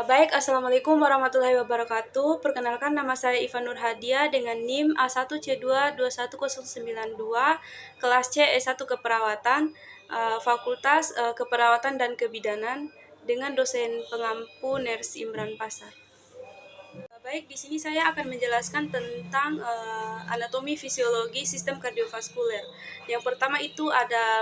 Baik, Assalamualaikum warahmatullahi wabarakatuh. Perkenalkan, nama saya Iva Nurhadia dengan NIM A1C2211092, kelas C S1 Keperawatan, Fakultas Keperawatan dan Kebidanan, dengan dosen pengampu Ners Imran Pasar. Baik, di sini saya akan menjelaskan tentang anatomi fisiologi sistem kardiovaskuler. Yang pertama itu ada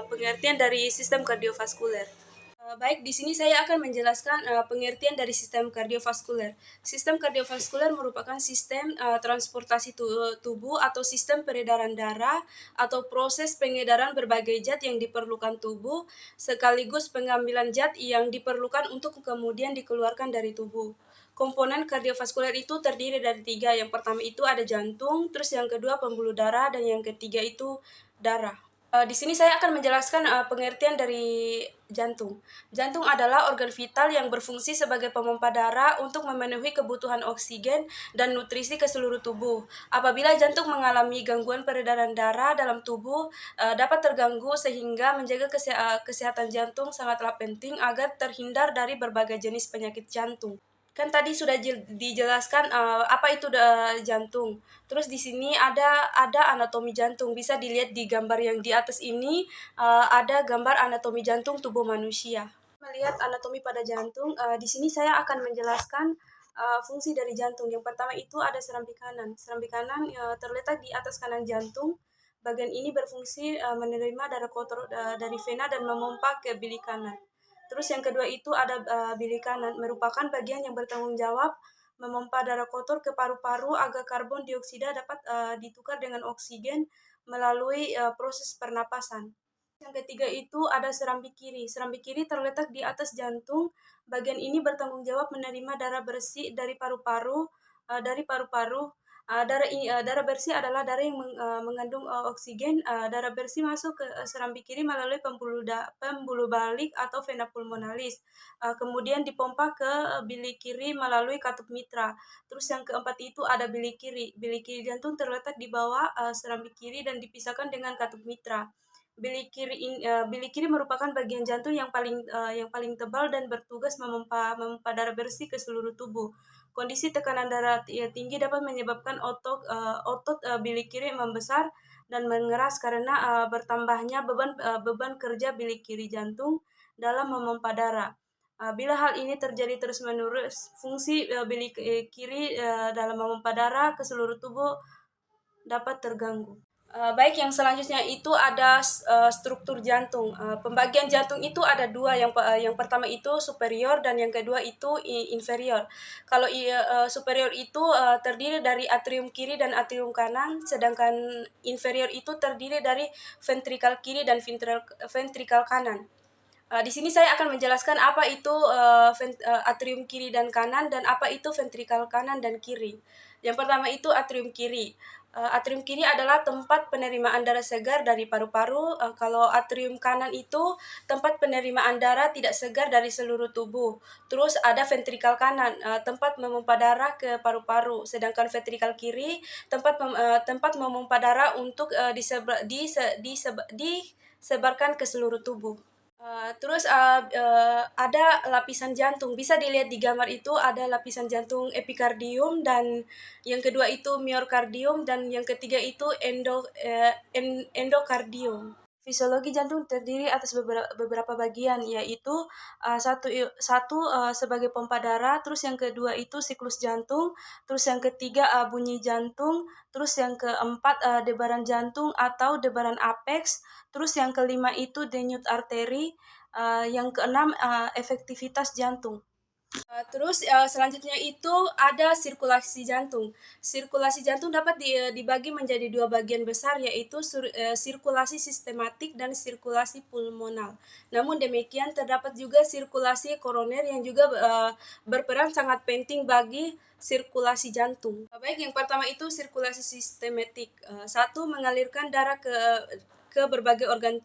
pengertian dari sistem kardiovaskuler. Baik, di sini saya akan menjelaskan pengertian dari sistem kardiovaskuler. Sistem kardiovaskuler merupakan sistem transportasi tubuh atau sistem peredaran darah atau proses pengedaran berbagai zat yang diperlukan tubuh sekaligus pengambilan zat yang diperlukan untuk kemudian dikeluarkan dari tubuh. Komponen kardiovaskuler itu terdiri dari tiga. Yang pertama itu ada jantung, terus yang kedua pembuluh darah, dan yang ketiga itu darah. Di sini saya akan menjelaskan pengertian dari jantung. Jantung adalah organ vital yang berfungsi sebagai pompa darah untuk memenuhi kebutuhan oksigen dan nutrisi ke seluruh tubuh. Apabila jantung mengalami gangguan peredaran darah dalam tubuh, dapat terganggu sehingga menjaga kesehatan jantung sangatlah penting agar terhindar dari berbagai jenis penyakit jantung. Kan tadi sudah dijelaskan apa itu jantung. Terus di sini ada anatomi jantung. Bisa dilihat di gambar yang di atas ini, ada gambar anatomi jantung tubuh manusia. Melihat anatomi pada jantung, di sini saya akan menjelaskan fungsi dari jantung. Yang pertama itu ada serambi kanan. Serambi kanan terletak di atas kanan jantung. Bagian ini berfungsi menerima darah kotor dari vena dan memompa ke bilik kanan. Terus yang kedua itu ada bilik kanan, merupakan bagian yang bertanggung jawab memompa darah kotor ke paru-paru agar karbon dioksida dapat ditukar dengan oksigen melalui proses pernapasan. Yang ketiga itu ada serambi kiri. Serambi kiri terletak di atas jantung. Bagian ini bertanggung jawab menerima darah bersih dari paru-paru. Darah bersih adalah darah yang mengandung oksigen. Darah bersih masuk ke serambi kiri melalui pembuluh balik atau vena pulmonalis. Kemudian dipompa ke bilik kiri melalui katup mitra. Terus yang keempat itu ada bilik kiri. Bilik kiri jantung terletak di bawah serambi kiri dan dipisahkan dengan katup mitra. Bilik kiri merupakan bagian jantung yang paling tebal dan bertugas memompa darah bersih ke seluruh tubuh. Kondisi tekanan darah tinggi dapat menyebabkan otot bilik kiri membesar dan mengeras karena bertambahnya beban kerja bilik kiri jantung dalam memompa darah. Bila hal ini terjadi terus-menerus, fungsi bilik kiri dalam memompa darah ke seluruh tubuh dapat terganggu. Baik, yang selanjutnya itu ada struktur jantung. Pembagian jantung itu ada dua. Yang pertama itu superior dan yang kedua itu inferior. Kalau superior itu terdiri dari atrium kiri dan atrium kanan, sedangkan inferior itu terdiri dari ventrikal kiri dan ventrikal kanan. Di sini saya akan menjelaskan apa itu atrium kiri dan kanan dan apa itu ventrikal kanan dan kiri. Yang pertama itu atrium kiri. Atrium kiri adalah tempat penerimaan darah segar dari paru-paru. Kalau atrium kanan itu tempat penerimaan darah tidak segar dari seluruh tubuh. Terus ada ventrikal kanan, tempat memompa darah ke paru-paru. Sedangkan ventrikal kiri tempat memompa darah untuk disebarkan ke seluruh tubuh. Terus ada lapisan jantung. Bisa dilihat di gambar itu ada lapisan jantung epikardium dan yang kedua itu miokardium dan yang ketiga itu endokardium. Fisiologi jantung terdiri atas beberapa bagian, yaitu satu sebagai pompa darah, terus yang kedua itu siklus jantung, terus yang ketiga bunyi jantung, terus yang keempat debaran jantung atau debaran apeks, terus yang kelima itu denyut arteri, yang keenam efektivitas jantung. Terus selanjutnya itu ada sirkulasi jantung. Sirkulasi jantung dapat dibagi menjadi dua bagian besar, yaitu sirkulasi sistematik dan sirkulasi pulmonal. Namun demikian terdapat juga sirkulasi koroner yang juga berperan sangat penting bagi sirkulasi jantung. Baik, yang pertama itu sirkulasi sistematik. Satu, mengalirkan darah ke berbagai organ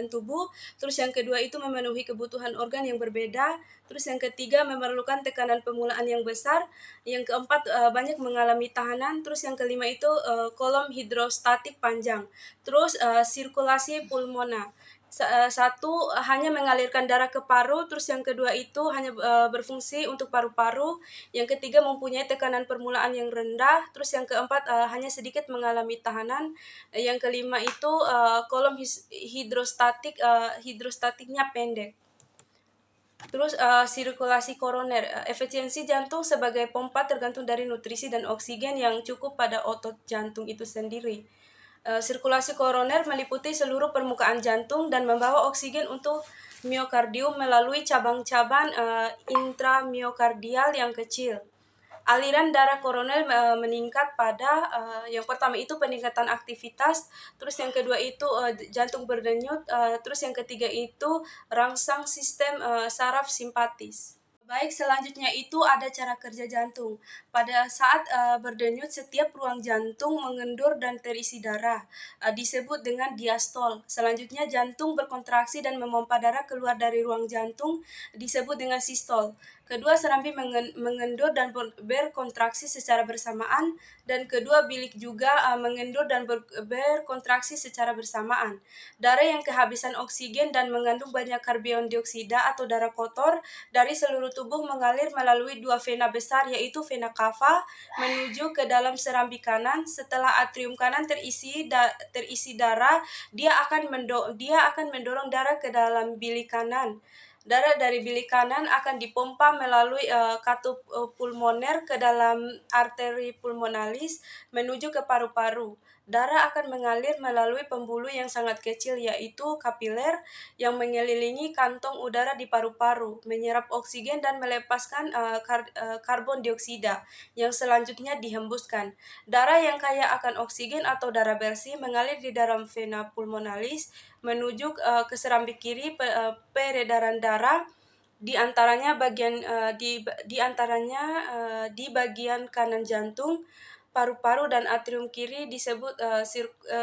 tubuh. Terus yang kedua itu memenuhi kebutuhan organ yang berbeda. Terus yang ketiga memerlukan tekanan pemulaan yang besar. Yang keempat banyak mengalami tahanan. Terus yang kelima itu kolom hidrostatik panjang. Terus sirkulasi pulmoner. Satu hanya mengalirkan darah ke paru, terus yang kedua itu hanya berfungsi untuk paru-paru, yang ketiga mempunyai tekanan permulaan yang rendah, terus yang keempat hanya sedikit mengalami tahanan, yang kelima itu kolom hidrostatiknya pendek. Terus sirkulasi koroner, efisiensi jantung sebagai pompa tergantung dari nutrisi dan oksigen yang cukup pada otot jantung itu sendiri. Sirkulasi koroner meliputi seluruh permukaan jantung dan membawa oksigen untuk miokardium melalui cabang-cabang intramiokardial yang kecil. Aliran darah koroner meningkat pada yang pertama itu peningkatan aktivitas, terus yang kedua itu jantung berdenyut, terus yang ketiga itu rangsang sistem saraf simpatis. Baik, selanjutnya itu ada cara kerja jantung. Pada saat berdenyut, setiap ruang jantung mengendur dan terisi darah, disebut dengan diastol. Selanjutnya, jantung berkontraksi dan memompa darah keluar dari ruang jantung, disebut dengan sistol. Kedua serambi mengendur dan berkontraksi secara bersamaan, dan kedua bilik juga mengendur dan berkontraksi secara bersamaan. Darah yang kehabisan oksigen dan mengandung banyak karbon dioksida atau darah kotor dari seluruh tubuh mengalir melalui dua vena besar, yaitu vena cava menuju ke dalam serambi kanan. Setelah atrium kanan terisi darah, dia akan mendorong darah ke dalam bilik kanan. Darah dari bilik kanan akan dipompa melalui katup pulmoner ke dalam arteri pulmonalis menuju ke paru-paru. Darah akan mengalir melalui pembuluh yang sangat kecil, yaitu kapiler, yang mengelilingi kantong udara di paru-paru, menyerap oksigen dan melepaskan karbon dioksida, yang selanjutnya dihembuskan. Darah yang kaya akan oksigen atau darah bersih mengalir di dalam vena pulmonalis menuju ke serambi kiri. Peredaran darah di antaranya di bagian kanan jantung, paru-paru dan atrium kiri disebut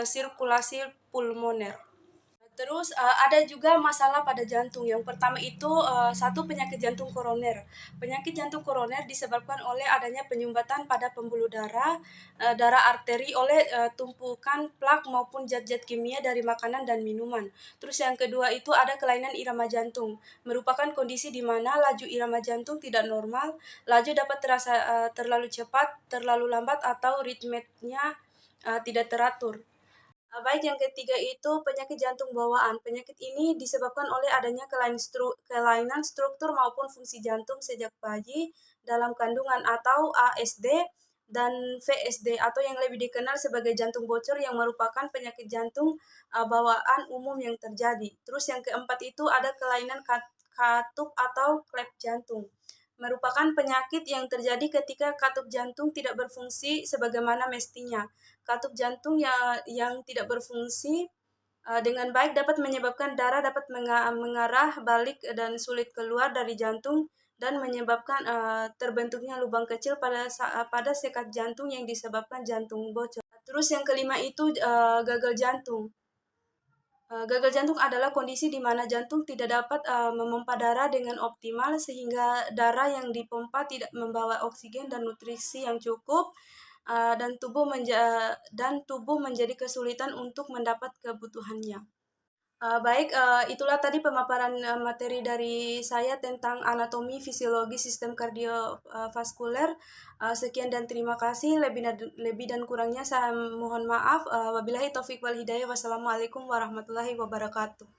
sirkulasi pulmoner. Terus ada juga masalah pada jantung. Yang pertama itu satu penyakit jantung koroner. Penyakit jantung koroner disebabkan oleh adanya penyumbatan pada pembuluh darah, darah arteri oleh tumpukan plak maupun zat-zat kimia dari makanan dan minuman. Terus yang kedua itu ada kelainan irama jantung. Merupakan kondisi di mana laju irama jantung tidak normal, laju dapat terasa terlalu cepat, terlalu lambat atau ritmenya tidak teratur. Baik, yang ketiga itu penyakit jantung bawaan. Penyakit ini disebabkan oleh adanya kelainan struktur maupun fungsi jantung sejak bayi dalam kandungan atau ASD dan VSD atau yang lebih dikenal sebagai jantung bocor, yang merupakan penyakit jantung bawaan umum yang terjadi. Terus yang keempat itu ada kelainan katup atau klep jantung. Merupakan penyakit yang terjadi ketika katup jantung tidak berfungsi sebagaimana mestinya. Katup jantung yang tidak berfungsi dengan baik dapat menyebabkan darah dapat mengarah balik dan sulit keluar dari jantung, dan menyebabkan terbentuknya lubang kecil pada sekat jantung yang disebabkan jantung bocor. Terus yang kelima itu gagal jantung. Gagal jantung adalah kondisi di mana jantung tidak dapat memompa darah dengan optimal, sehingga darah yang dipompa tidak membawa oksigen dan nutrisi yang cukup, dan tubuh menjadi kesulitan untuk mendapat kebutuhannya. Baik, itulah tadi pemaparan materi dari saya tentang anatomi fisiologi sistem kardiovaskuler. Sekian dan terima kasih. Lebih dan kurangnya saya mohon maaf. Wabillahi taufik wal hidayah. Wassalamualaikum warahmatullahi wabarakatuh.